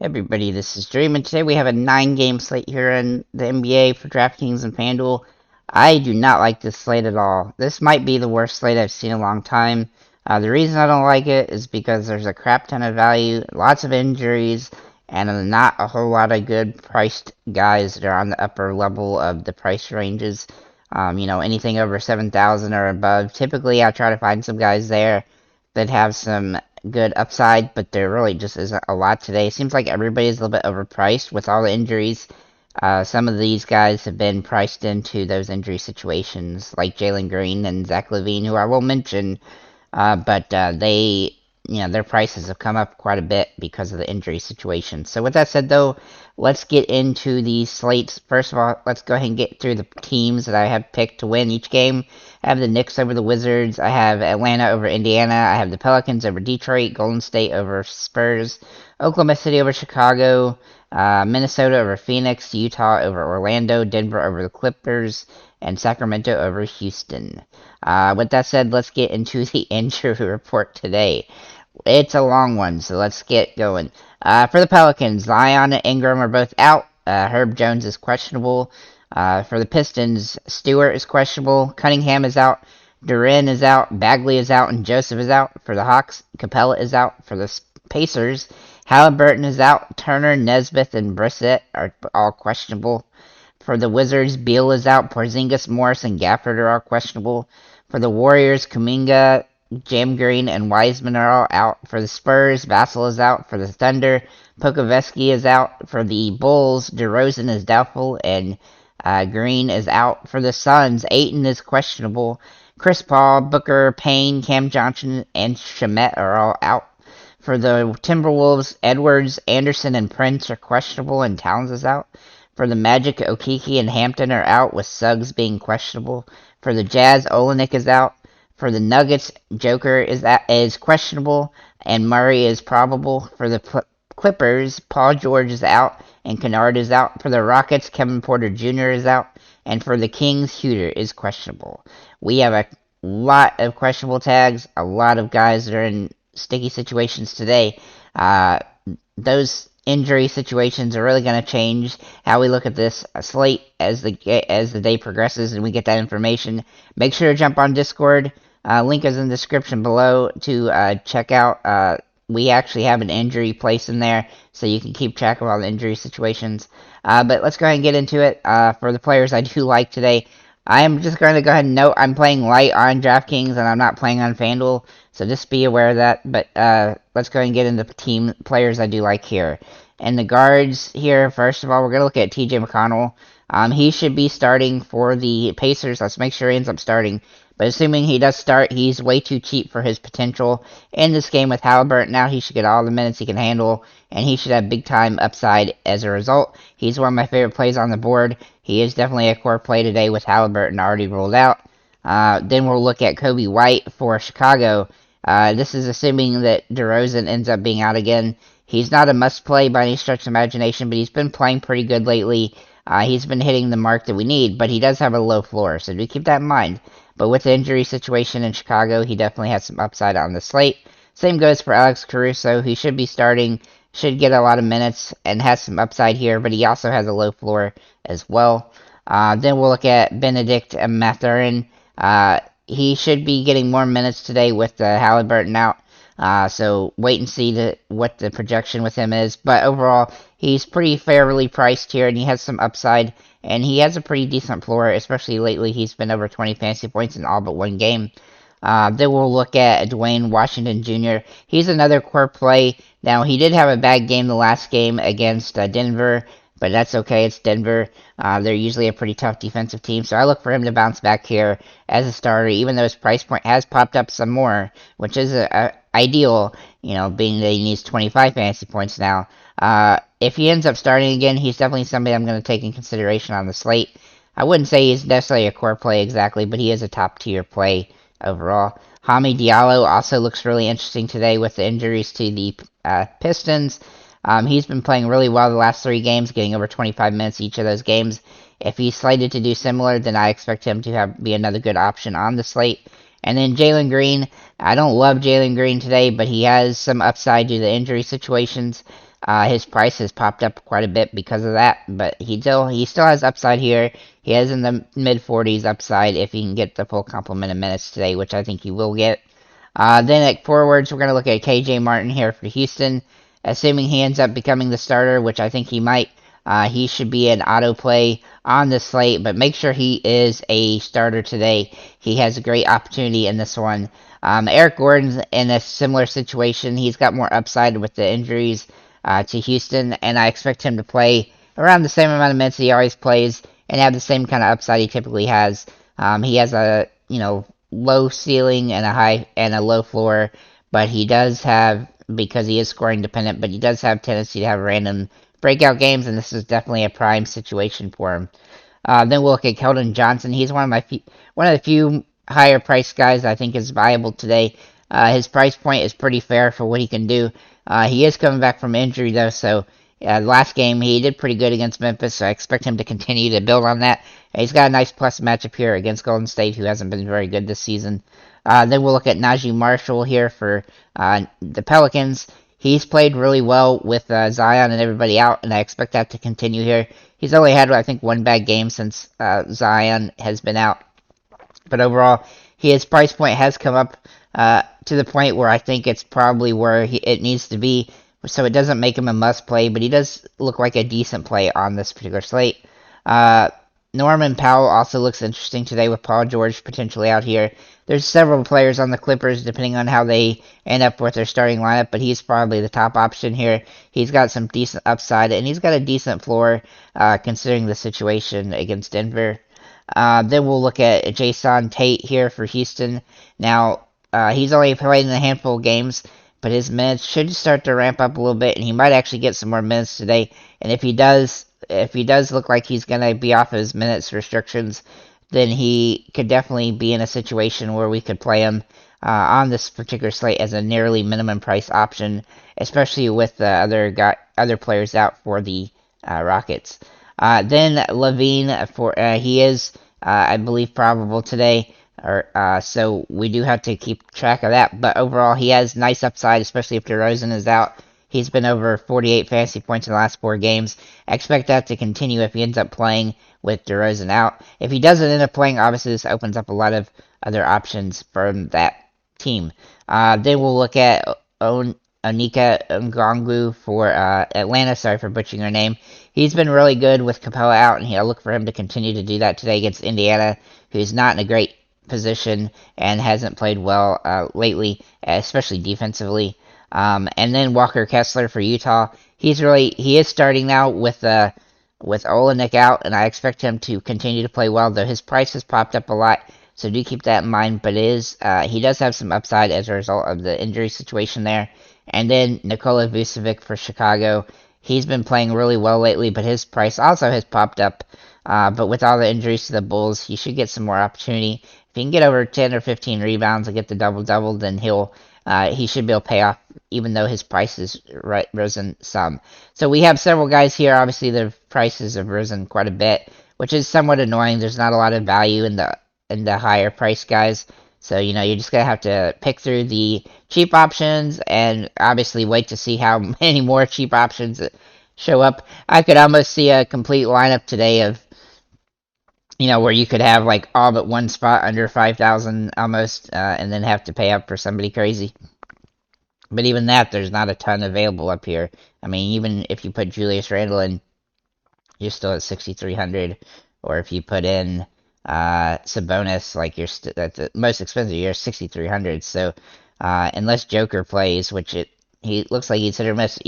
Everybody, this is Dream, and today we have a 9-game slate here in the NBA for DraftKings and FanDuel. I do not like this slate at all. This might be the worst slate I've seen in a long time. The reason I don't like it is because there's a crap ton of value, lots of injuries, and not a whole lot of good priced guys that are on the upper level of the price ranges. Anything over 7,000 or above. Typically, I try to find some guys there that have some good upside, but there really just isn't a lot today. It seems like everybody's a little bit overpriced with all the injuries. Some of these guys have been priced into those injury situations, like Jalen Green and Zach LaVine, who I will mention, but their prices have come up quite a bit because of the injury situation. So with that said, though, let's get into the slates. First of all, let's go ahead and get through the teams that I have picked to win each game. I have the Knicks over the Wizards. I have Atlanta over Indiana. I have the Pelicans over Detroit. Golden State over Spurs. Oklahoma City over Chicago. Minnesota over Phoenix. Utah over Orlando. Denver over the Clippers. And Sacramento over Houston. With that said, let's get into the injury report today. It's a long one, so let's get going. For the Pelicans, Zion and Ingram are both out. Herb Jones is questionable. For the Pistons, Stewart is questionable. Cunningham is out. Duren is out. Bagley is out. And Joseph is out. For the Hawks, Capella is out. For the Pacers, Halliburton is out. Turner, Nesbitt, and Brissett are all questionable. For the Wizards, Beal is out. Porzingis, Morris, and Gafford are all questionable. For the Warriors, Kuminga, Jam Green, and Wiseman are all out. For the Spurs, Vassell is out. For the Thunder, Pokovetsky is out. For the Bulls, DeRozan is doubtful, and Green is out. For the Suns, Ayton is questionable. Chris Paul, Booker, Payne, Cam Johnson, and Shamet are all out. For the Timberwolves, Edwards, Anderson, and Prince are questionable, and Towns is out. For the Magic, Okeke and Hampton are out, with Suggs being questionable. For the Jazz, Olenek is out. For the Nuggets, Joker is questionable, and Murray is probable. For the Clippers, Paul George is out, and Kennard is out. For the Rockets, Kevin Porter Jr. is out. And for the Kings, Huter is questionable. We have a lot of questionable tags, a lot of guys that are in sticky situations today. Those injury situations are really going to change how we look at this slate as the day progresses and we get that information. Make sure to jump on Discord. Link is in the description below to check out. We actually have an injury place in there, so you can keep track of all the injury situations. But let's go ahead and get into it. For the players I do like today, I am just going to go ahead and note I'm playing light on DraftKings and I'm not playing on FanDuel, so just be aware of that. But let's go ahead and get into team players I do like here. And the guards here, first of all, we're going to look at TJ McConnell. He should be starting for the Pacers. Let's make sure he ends up starting. But assuming he does start, he's way too cheap for his potential in this game with Halliburton. Now he should get all the minutes he can handle, and he should have big-time upside as a result. He's one of my favorite plays on the board. He is definitely a core play today with Halliburton already ruled out. Then we'll look at Kobe White for Chicago. This is assuming that DeRozan ends up being out again. He's not a must-play by any stretch of imagination, but he's been playing pretty good lately. He's been hitting the mark that we need, but he does have a low floor, so do keep that in mind. But with the injury situation in Chicago, he definitely has some upside on the slate. Same goes for Alex Caruso. He should be starting, should get a lot of minutes, and has some upside here, but he also has a low floor as well. Then we'll look at Benedict Mathurin. He should be getting more minutes today with Halliburton out. So wait and see what the projection with him is. But overall, he's pretty fairly priced here, and he has some upside. And he has a pretty decent floor, especially lately. He's been over 20 fantasy points in all but one game. Then we'll look at Dwayne Washington Jr. He's another core play. Now, he did have a bad game the last game against Denver, but that's okay. It's Denver. They're usually a pretty tough defensive team, so I look for him to bounce back here as a starter, even though his price point has popped up some more, which is ideal, being that he needs 25 fantasy points now. If he ends up starting again, he's definitely somebody I'm going to take in consideration on the slate. I wouldn't say he's necessarily a core play exactly, but he is a top-tier play overall. Hami Diallo also looks really interesting today with the injuries to the Pistons. He's been playing really well the last 3 games, getting over 25 minutes each of those games. If he's slated to do similar, then I expect him to be another good option on the slate. And then Jalen Green. I don't love Jalen Green today, but he has some upside due to the injury situations. His price has popped up quite a bit because of that, but he still has upside here. He has in the mid 40s upside if he can get the full complement of minutes today, which I think he will get. Then at forwards, we're going to look at KJ Martin here for Houston. Assuming he ends up becoming the starter, which I think he might, he should be an auto play on the slate, but make sure he is a starter today. He has a great opportunity in this one. Eric Gordon's in a similar situation. He's got more upside with the injuries to Houston, and I expect him to play around the same amount of minutes he always plays and have the same kind of upside he typically has. He has a low ceiling and a low floor, but he does have, because he is scoring dependent, but he does have tendency to have random breakout games, and this is definitely a prime situation for him. Then we'll look at Keldon Johnson. He's one of the few higher priced guys I think is viable today. His price point is pretty fair for what he can do. He is coming back from injury though, so last game he did pretty good against Memphis, so I expect him to continue to build on that. He's got a nice plus matchup here against Golden State, who hasn't been very good this season. Then we'll look at Najee Marshall here for the Pelicans. He's played really well with Zion and everybody out, and I expect that to continue here. He's only had, I think, one bad game since Zion has been out. But overall, his price point has come up to the point where I think it's probably where it needs to be. So it doesn't make him a must play, but he does look like a decent play on this particular slate. Norman Powell also looks interesting today with Paul George potentially out here. There's several players on the Clippers depending on how they end up with their starting lineup, but he's probably the top option here. He's got some decent upside, and he's got a decent floor considering the situation against Denver. Then we'll look at Jason Tate here for Houston. Now, he's only played in a handful of games, but his minutes should start to ramp up a little bit, and he might actually get some more minutes today. And if he does look like he's going to be off his minutes restrictions, then he could definitely be in a situation where we could play him on this particular slate as a nearly minimum price option, especially with the other players out for the Rockets. Then Levine, he is, I believe, probable today. So we do have to keep track of that. But overall, he has nice upside, especially if DeRozan is out. He's been over 48 fantasy points in the last 4 games. I expect that to continue if he ends up playing with DeRozan out. If he doesn't end up playing, obviously this opens up a lot of other options from that team. Then we'll look at Onika Ngongwu for Atlanta. Sorry for butchering her name. He's been really good with Capella out, and I'll look for him to continue to do that today against Indiana, who's not in a great position and hasn't played well lately, especially defensively. And then Walker Kessler for Utah. He is starting now with Olenek out, and I expect him to continue to play well, though his price has popped up a lot, so do keep that in mind. But he does have some upside as a result of the injury situation there. And then Nikola Vucevic for Chicago. He's been playing really well lately, but his price also has popped up. But with all the injuries to the Bulls, he should get some more opportunity. If he can get over 10 or 15 rebounds and get the double-double, then he should be able to pay off, even though his price has risen some. So we have several guys here. Obviously, the prices have risen quite a bit, which is somewhat annoying. There's not a lot of value in the higher price guys. So, you're just going to have to pick through the cheap options and obviously wait to see how many more cheap options show up. I could almost see a complete lineup today of, where you could have like all but one spot under 5,000 almost, and then have to pay up for somebody crazy. But even that, there's not a ton available up here. I mean, even if you put Julius Randle in, you're still at 6,300. Or if you put in Sabonis, like at the most expensive, you're 6,300. So unless Joker plays, which he looks like he's hit or miss,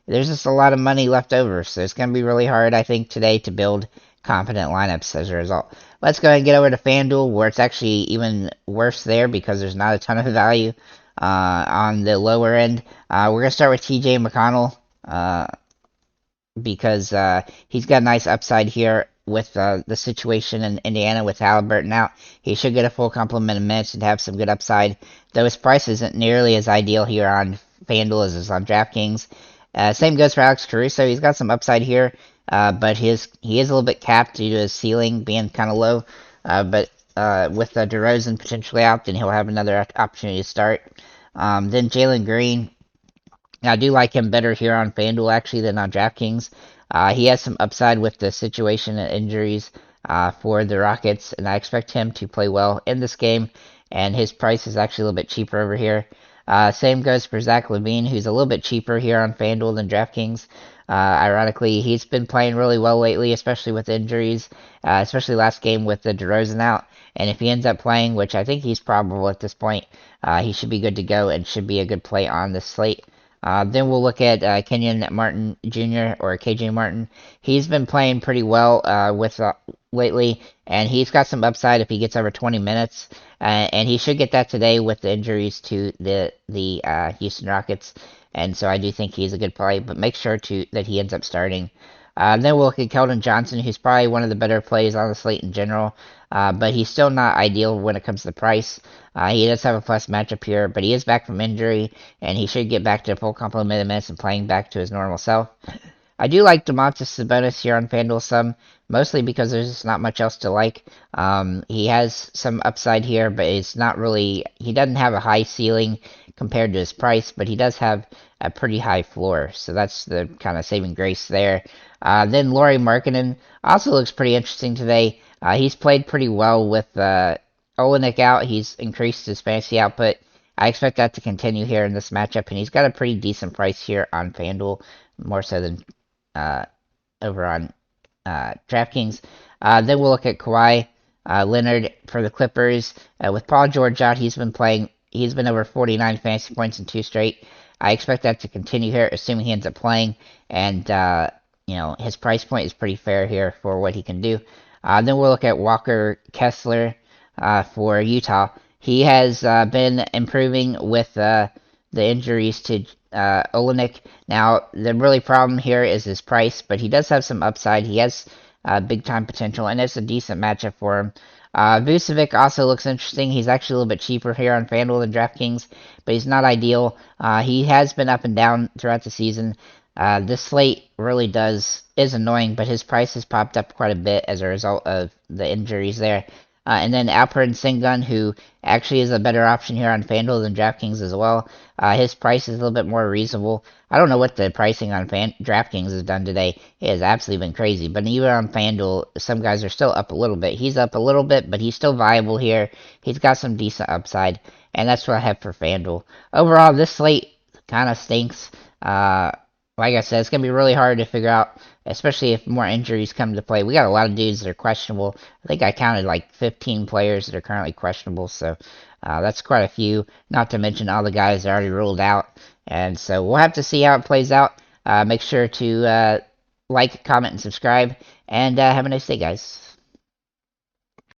there's just a lot of money left over. So it's going to be really hard, I think, today to build competent lineups as a result. Let's go ahead and get over to FanDuel, where it's actually even worse there because there's not a ton of value on the lower end. We're going to start with TJ McConnell because he's got a nice upside here with the situation in Indiana with Halliburton out. He should get a full complement of minutes and have some good upside, though his price isn't nearly as ideal here on FanDuel as is on DraftKings. Same goes for Alex Caruso. He's got some upside here, but he is a little bit capped due to his ceiling being kind of low. But with DeRozan potentially out, then he'll have another opportunity to start. Then Jalen Green, I do like him better here on FanDuel actually than on DraftKings. He has some upside with the situation and injuries for the Rockets, and I expect him to play well in this game. And his price is actually a little bit cheaper over here. Same goes for Zach LaVine, who's a little bit cheaper here on FanDuel than DraftKings. Ironically, he's been playing really well lately, especially with injuries, especially last game with the DeRozan out. And if he ends up playing, which I think he's probable at this point, he should be good to go and should be a good play on this slate. Then we'll look at Kenyon Martin Jr. or KJ Martin. He's been playing pretty well with lately, and he's got some upside if he gets over 20 minutes, and he should get that today with the injuries to the Houston Rockets. And so I do think he's a good play, but make sure that he ends up starting. Then we'll look at Keldon Johnson, who's probably one of the better plays on the slate in general, but he's still not ideal when it comes to price. He does have a plus matchup here, but he is back from injury, and he should get back to full complement of minutes and playing back to his normal self. I do like Domantas Sabonis here on FanDuel some, mostly because there's just not much else to like. He has some upside here, but it's not really. He doesn't have a high ceiling compared to his price, but he does have a pretty high floor, so that's the kind of saving grace there. Then Lauri Markkanen also looks pretty interesting today. He's played pretty well with Olenek out. He's increased his fantasy output. I expect that to continue here in this matchup, and he's got a pretty decent price here on FanDuel, more so than over on DraftKings. Then we'll look at Kawhi Leonard for the Clippers. With Paul George out, he's been over 49 fantasy points in 2 straight. I expect that to continue here, assuming he ends up playing, and his price point is pretty fair here for what he can do. Then we'll look at Walker Kessler for Utah. He has been improving with the injuries to Olenek. Now, the really problem here is his price, but he does have some upside. He has big time potential, and it's a decent matchup for him. Vucevic also looks interesting. He's actually a little bit cheaper here on FanDuel than DraftKings, but he's not ideal. He has been up and down throughout the season. This slate really is annoying, but his price has popped up quite a bit as a result of the injuries there. And then Alperen Sengun, who actually is a better option here on FanDuel than DraftKings as well. His price is a little bit more reasonable. I don't know what the pricing on DraftKings has done today. It has absolutely been crazy. But even on FanDuel, some guys are still up a little bit. He's up a little bit, but he's still viable here. He's got some decent upside, and that's what I have for FanDuel. Overall, this slate kind of stinks. Like I said, it's going to be really hard to figure out, especially if more injuries come to play. We got a lot of dudes that are questionable. I think I counted like 15 players that are currently questionable, so that's quite a few, not to mention all the guys that are already ruled out. And so we'll have to see how it plays out. Make sure to like, comment, and subscribe, and have a nice day, guys.